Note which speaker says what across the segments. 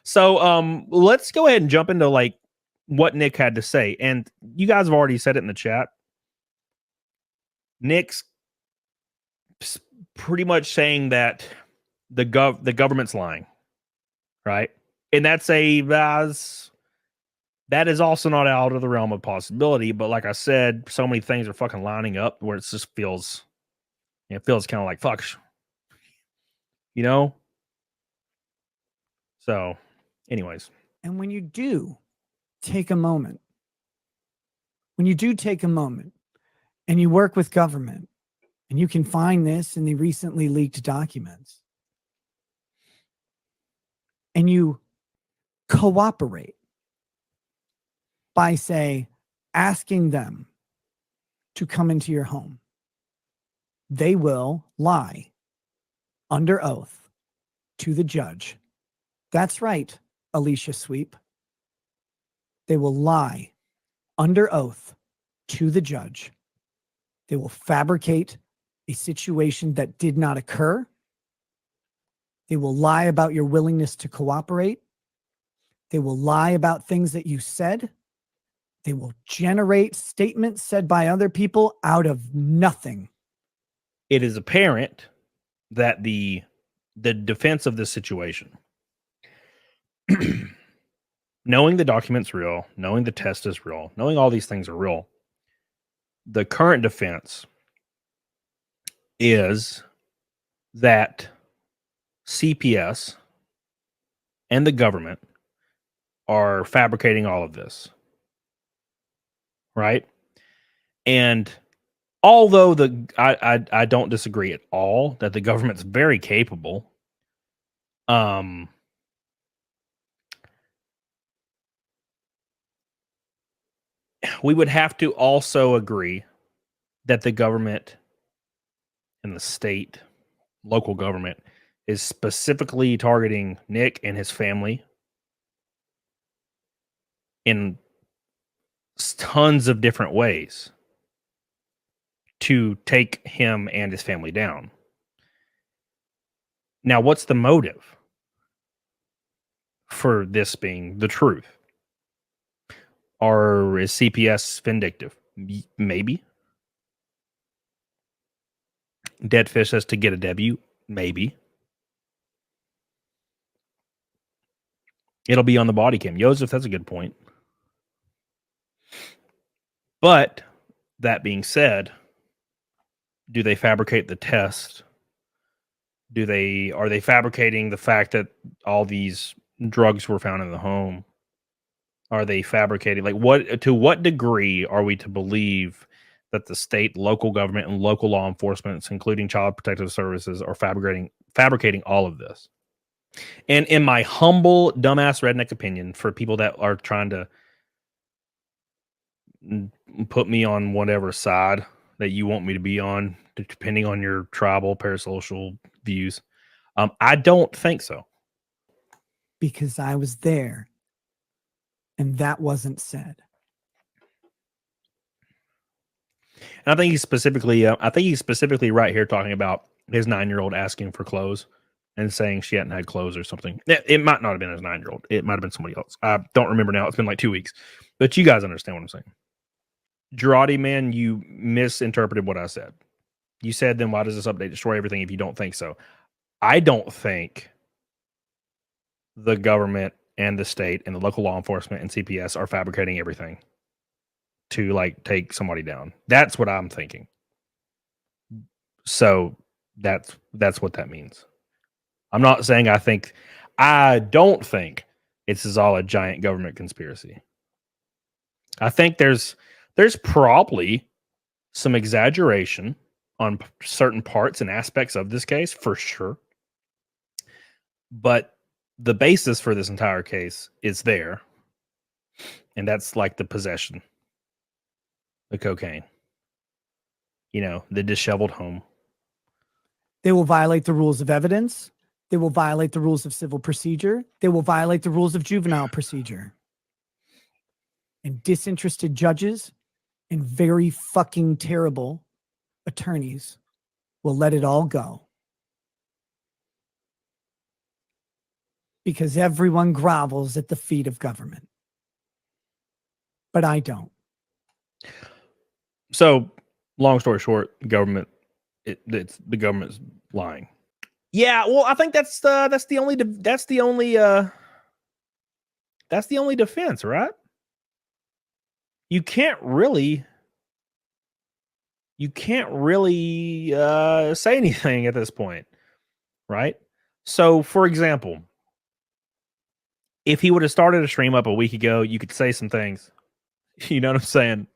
Speaker 1: So let's go ahead and jump into like what Nick had to say. And you guys have already said it in the chat. Nick's pretty much saying that the government's lying, right? And that is also not out of the realm of possibility. But like I said, so many things are fucking lining up where it just feels kind of like fuck, you know. So, anyways,
Speaker 2: and when you do take a moment, and you work with government, and you can find this in the recently leaked documents, and you cooperate by, say, asking them to come into your home, they will lie under oath to the judge. That's right, Alicia Sweep. They will lie under oath to the judge. They will fabricate a situation that did not occur. They will lie about your willingness to cooperate. They will lie about things that you said. They will generate statements said by other people out of nothing.
Speaker 1: It is apparent that the defense of this situation, knowing the document's real, knowing the test is real, knowing all these things are real, the current defense is that CPS and the government are fabricating all of this, right? And although I don't disagree at all that the government's very capable, we would have to also agree that the government and the state, local government, is specifically targeting Nick and his family in tons of different ways to take him and his family down. Now, what's the motive for this being the truth? Or is CPS vindictive? Maybe. Deadfish says to get a W. Maybe. It'll be on the body cam. Joseph, that's a good point. But that being said, do they fabricate the test? Are they fabricating the fact that all these drugs were found in the home? Are they fabricating, to what degree are we to believe that the state, local government, and local law enforcement, including Child Protective Services, are fabricating all of this? And in my humble, dumbass redneck opinion, for people that are trying to put me on whatever side that you want me to be on, depending on your tribal, parasocial views, I don't think so.
Speaker 2: Because I was there, and that wasn't said.
Speaker 1: And I think he's specifically right here talking about his 9-year-old asking for clothes and saying she hadn't had clothes or something. It might not have been his 9-year-old. It might have been somebody else. I don't remember now. It's been like 2 weeks. But you guys understand what I'm saying. Girardi, man, you misinterpreted what I said. You said, then why does this update destroy everything if you don't think so? I don't think the government and the state and the local law enforcement and CPS are fabricating everything to take somebody down. That's what I'm thinking. So that's what that means. I'm not saying I don't think this is all a giant government conspiracy. I think there's probably some exaggeration on certain parts and aspects of this case, for sure. But the basis for this entire case is there. And that's like the possession, the cocaine, the disheveled home.
Speaker 2: They will violate the rules of evidence. They will violate the rules of civil procedure. They will violate the rules of juvenile procedure. And disinterested judges and very fucking terrible attorneys will let it all go. because everyone grovels at the feet of government. But I don't.
Speaker 1: So, long story short, it's the government's lying. Yeah, well, I think that's the only defense, right? You can't really say anything at this point, right? So, for example, if he would have started a stream up a week ago, you could say some things. You know what I'm saying?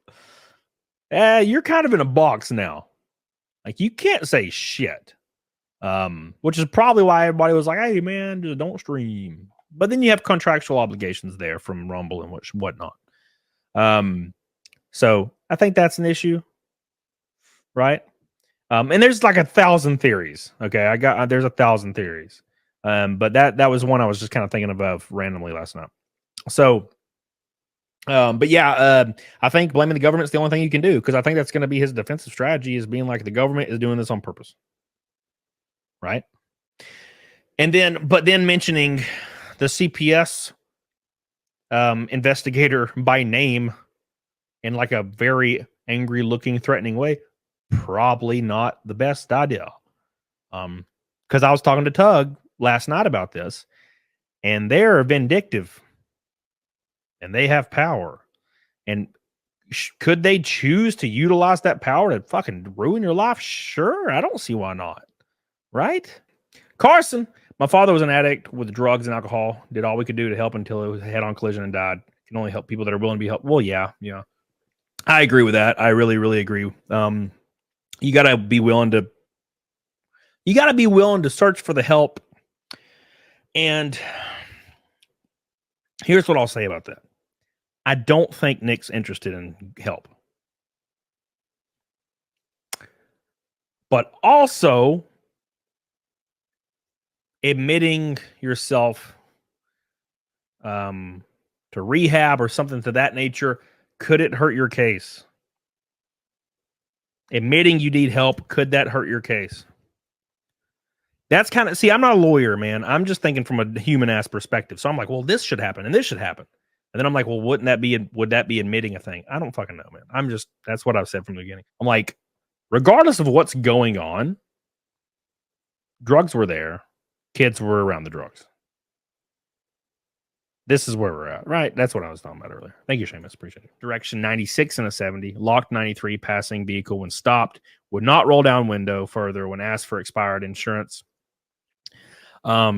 Speaker 1: You're kind of in a box now. Like, you can't say shit. Which is probably why everybody was like, "Hey, man, just don't stream." But then you have contractual obligations there from Rumble and whatnot. So I think that's an issue, right? And there's like 1,000 theories. Okay, there's 1,000 theories. But that was one I was just kind of thinking about randomly last night. So, but yeah, I think blaming the government is the only thing you can do, because I think that's going to be his defensive strategy, is being like, the government is doing this on purpose, right? And then mentioning the CPS investigator by name in like a very angry looking, threatening way, probably not the best idea. Because I was talking to Tug last night about this, and they're vindictive and they have power. And could they choose to utilize that power to fucking ruin your life? Sure. I don't see why not. Right? Carson, my father was an addict with drugs and alcohol. Did all we could do to help until it was a head-on collision and died. Can only help people that are willing to be helped. Well, yeah. I agree with that. I really, really agree. You gotta be willing to search for the help. And here's what I'll say about that. I don't think Nick's interested in help. But also, admitting yourself to rehab or something to that nature, could it hurt your case? Admitting you need help, could that hurt your case? That's kind of, see, I'm not a lawyer, man. I'm just thinking from a human ass perspective. So I'm like, well, this should happen and this should happen. And then I'm like, well, would that be admitting a thing? I don't fucking know, man. That's what I've said from the beginning. I'm like, regardless of what's going on, drugs were there. Kids were around the drugs. This is where we're at, right? That's what I was talking about earlier. Thank you, Seamus. Appreciate it. Direction 96 and a 70. Locked 93 passing vehicle when stopped. Would not roll down window further when asked for expired insurance.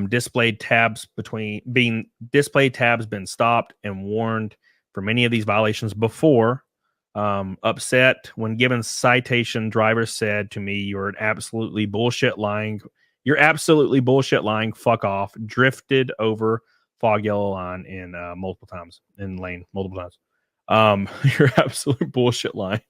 Speaker 1: Displayed tabs been stopped and warned for many of these violations before. Upset when given citation, driver said to me, "You're absolutely bullshit lying. Fuck off." Drifted over fog yellow line in multiple times. You're absolute bullshit lying.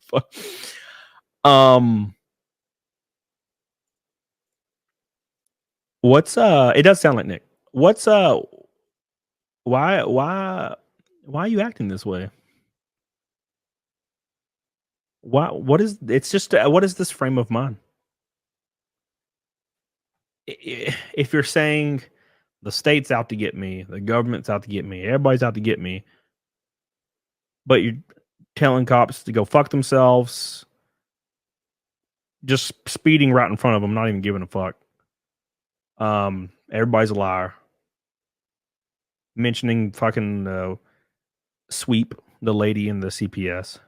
Speaker 1: What's it does sound like Nick. What's why are you acting this way? What is this frame of mind? If you're saying the state's out to get me, the government's out to get me, everybody's out to get me, but you're telling cops to go fuck themselves, just speeding right in front of them, not even giving a fuck. Everybody's a liar. Mentioning fucking Sweep, the lady in the CPS.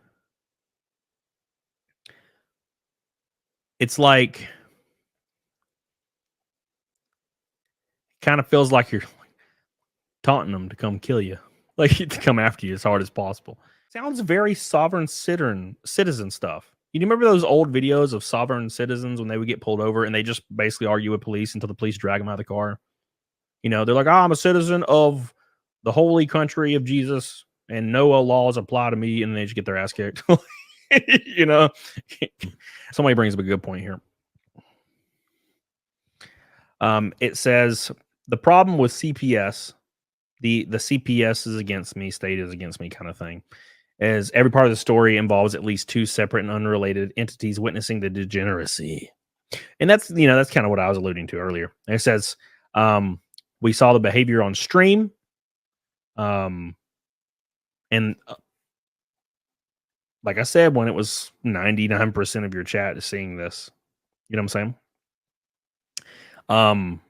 Speaker 1: It's like, kind of feels like you're taunting them to come kill you, like to come after you as hard as possible. Sounds very sovereign citizen stuff. You remember those old videos of sovereign citizens when they would get pulled over and they just basically argue with police until the police drag them out of the car? You know, they're like, I'm a citizen of the holy country of Jesus and no laws apply to me, and they just get their ass kicked. You know, somebody brings up a good point here. It says the problem with CPS, the CPS is against me, state is against me kind of thing, is every part of the story involves at least two separate and unrelated entities witnessing the degeneracy. And that's kind of what I was alluding to earlier. And it says, We saw the behavior on stream. And like I said, when it was 99% of your chat is seeing this, you know what I'm saying?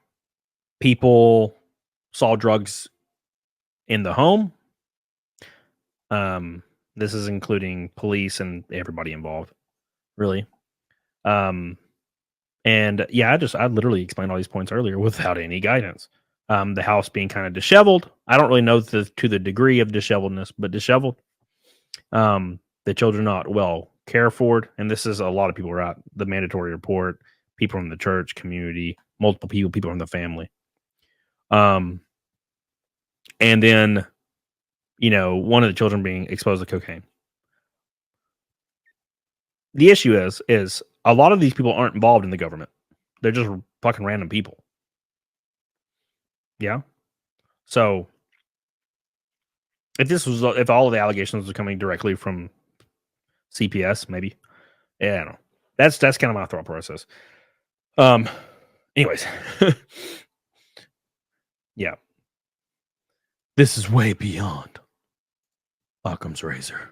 Speaker 1: People saw drugs in the home. This is including police and everybody involved, really. And yeah, I literally explained all these points earlier without any guidance. The house being kind of disheveled. I don't really know to the degree of disheveledness, but disheveled. The children not well cared for, and this is a lot of people are out. The mandatory report, people from the church community, multiple people from the family. And then, one of the children being exposed to cocaine. The issue is a lot of these people aren't involved in the government. They're just fucking random people. Yeah. So if all of the allegations were coming directly from CPS, maybe, yeah, I don't know. That's kind of my thought process. Anyways, yeah, this is way beyond Occam's razor.